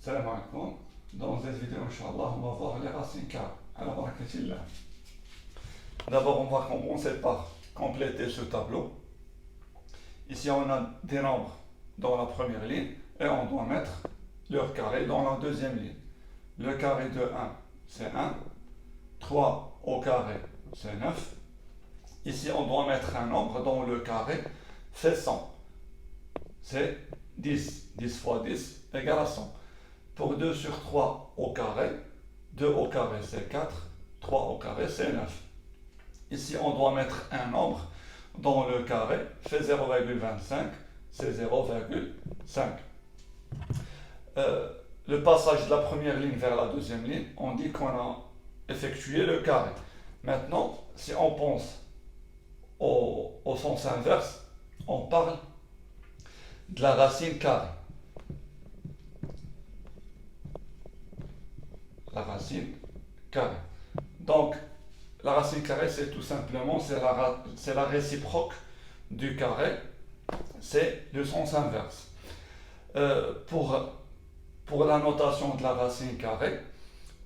Salam alaikum. Dans cette vidéo, Inch'Allah, on va voir les racines carrées. Alors, barakatillah. D'abord, on va commencer par compléter ce tableau. Ici, on a des nombres dans la première ligne et on doit mettre leur carré dans la deuxième ligne. Le carré de 1, c'est 1. 3 au carré, c'est 9. Ici, on doit mettre un nombre dont le carré fait 100. C'est 10. 10 fois 10 égale à 100. Pour 2 sur 3 au carré, 2 au carré c'est 4, 3 au carré c'est 9. Ici, on doit mettre un nombre dont le carré fait 0,25, c'est 0,5. Le passage de la première ligne vers la deuxième ligne, on dit qu'on a effectué le carré. Maintenant, si on pense au sens inverse, on parle de la racine carrée. La racine carrée. Donc, la racine carrée, c'est tout simplement, c'est la réciproque du carré, c'est le sens inverse. Pour la notation de la racine carrée,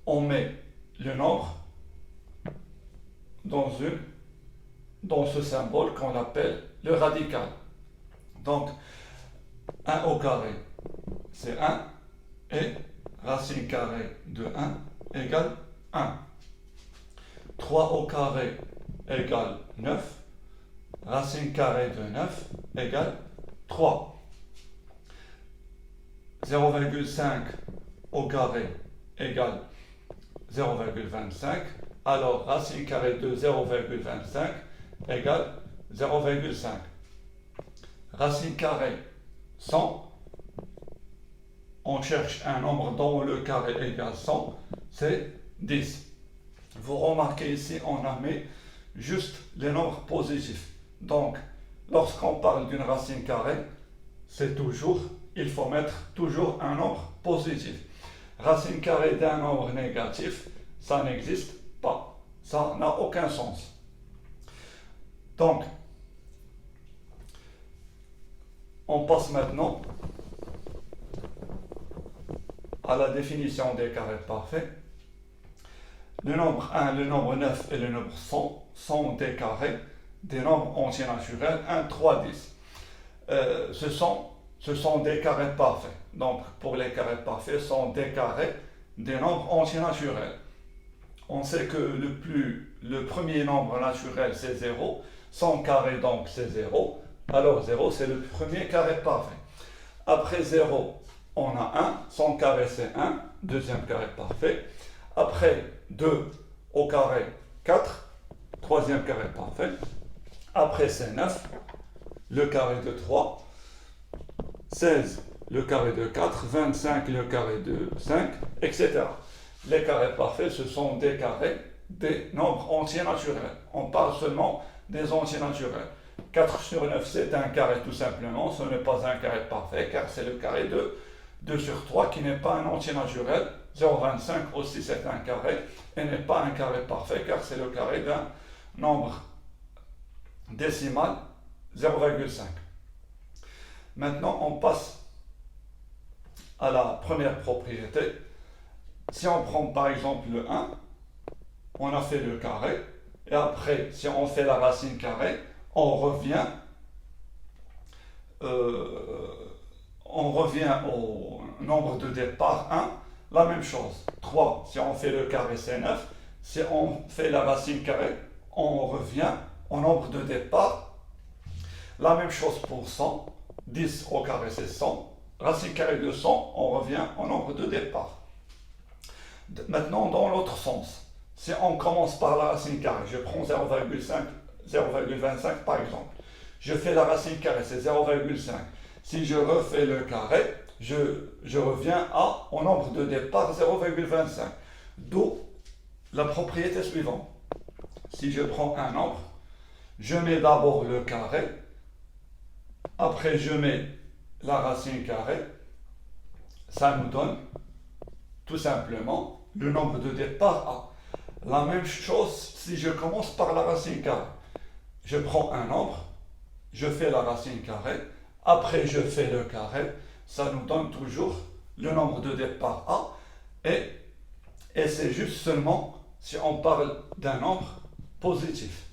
on met le nombre dans ce symbole qu'on appelle le radical. Donc, 1 au carré, c'est 1, et racine carrée de 1 égale 1. 3 au carré égale 9. Racine carrée de 9 égale 3. 0,5 au carré égale 0,25. Alors, racine carrée de 0,25 égale 0,5. Racine carrée 100. On cherche un nombre dont le carré égale 100, c'est 10. Vous remarquez ici, on a mis juste les nombres positifs. Donc, lorsqu'on parle d'une racine carrée, il faut mettre toujours un nombre positif. Racine carrée d'un nombre négatif, ça n'existe pas. Ça n'a aucun sens. Donc, on passe maintenant à la définition des carrés parfaits. Le nombre 1, le nombre 9 et le nombre 100 sont des carrés des nombres entiers naturels 1, 3, 10. Ce sont des carrés parfaits. Donc, pour les carrés parfaits, ce sont des carrés des nombres entiers naturels. On sait que le premier nombre naturel, c'est 0. 100 carré, donc, c'est 0. Alors, 0, c'est le premier carré parfait. Après 0, on a 1. 100 carré, c'est 1. Deuxième carré parfait. Après 2 au carré, 4. Troisième carré parfait. Après, c'est 9. Le carré de 3. 16, le carré de 4. 25, le carré de 5, etc. Les carrés parfaits, ce sont des carrés des nombres entiers naturels. On parle seulement des entiers naturels. 4 sur 9, c'est un carré tout simplement. Ce n'est pas un carré parfait, car c'est le carré de 2 sur 3 qui n'est pas un entier naturel. 0,25 aussi, c'est un carré et n'est pas un carré parfait, car c'est le carré d'un nombre décimal 0,5. Maintenant, on passe à la première propriété. Si on prend par exemple le 1, on a fait le carré, et après, si on fait la racine carrée, on revient au nombre de départ 1, la même chose. 3, si on fait le carré, c'est 9. Si on fait la racine carrée, on revient au nombre de départ. La même chose pour 100. 10 au carré, c'est 100. Racine carrée de 100, on revient au nombre de départ. Maintenant, dans l'autre sens, si on commence par la racine carrée, je prends 0,25 par exemple. Je fais la racine carrée, c'est 0,5. Si je refais le carré, je reviens au nombre de départ 0,25. D'où la propriété suivante. Si je prends un nombre, je mets d'abord le carré, après je mets la racine carrée, ça nous donne tout simplement le nombre de départ A. La même chose si je commence par la racine carrée. Je prends un nombre, je fais la racine carrée, après je fais le carré, ça nous donne toujours le nombre de départ A, et c'est juste seulement si on parle d'un nombre positif.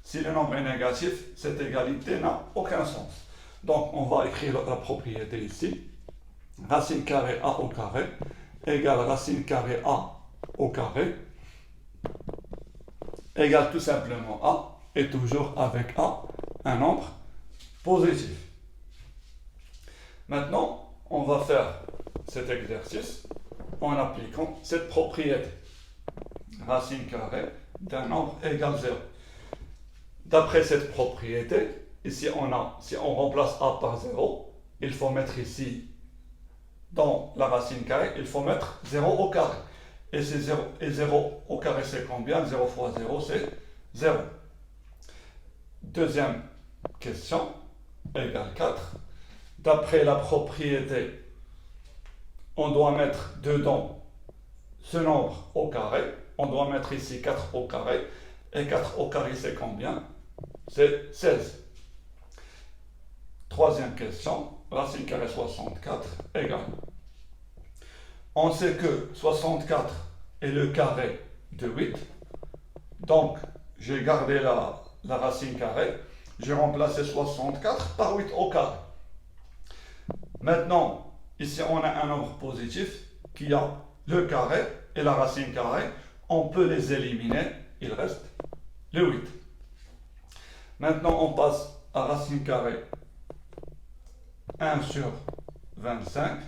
Si le nombre est négatif, cette égalité n'a aucun sens. Donc on va écrire la propriété ici. Racine carrée A au carré égale racine carrée A au carré égale tout simplement A, et toujours avec A, un nombre positif. Maintenant, on va faire cet exercice en appliquant cette propriété. Racine carrée d'un nombre égale 0. D'après cette propriété, ici si on remplace A par 0, il faut mettre ici, dans la racine carrée, il faut mettre 0 au carré. Et 0 au carré, c'est combien? 0 fois 0, c'est 0. Deuxième question, égale 4. D'après la propriété, on doit mettre dedans ce nombre au carré. On doit mettre ici 4 au carré. Et 4 au carré, c'est combien? C'est 16. Troisième question, racine carrée 64 égale. On sait que 64 est le carré de 8. Donc, j'ai gardé la racine carrée. J'ai remplacé 64 par 8 au carré. Maintenant, ici, on a un nombre positif qui a le carré et la racine carrée. On peut les éliminer. Il reste le 8. Maintenant, on passe à racine carrée 1 sur 25.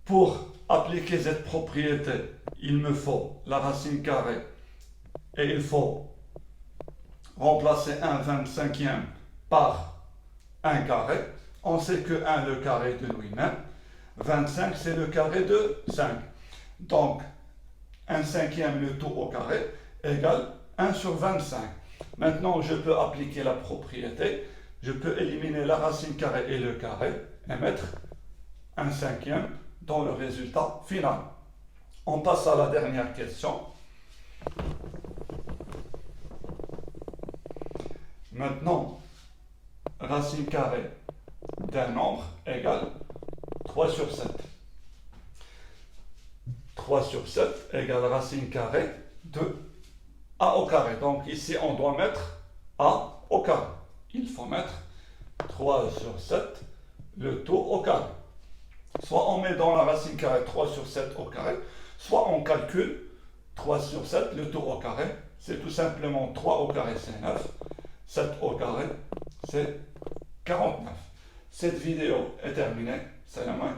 Pour appliquer cette propriété, il me faut la racine carrée et il faut remplacer 1 25e par 1 carré. On sait que 1 le carré de lui-même, 25 c'est le carré de 5. Donc 1 cinquième le tout au carré égale 1 sur 25. Maintenant je peux appliquer la propriété, je peux éliminer la racine carrée et le carré et mettre 1 cinquième dans le résultat final. On passe à la dernière question. Maintenant, racine carrée d'un nombre égale 3 sur 7. 3 sur 7 égale racine carrée de A au carré. Donc ici, on doit mettre A au carré. Il faut mettre 3 sur 7, le tout au carré. Soit on met dans la racine carrée 3 sur 7 au carré, soit on calcule 3 sur 7, le tout au carré. C'est tout simplement 3 au carré, c'est 9. 7 au carré, c'est 49. Cette vidéo est terminée. Salam alaikum.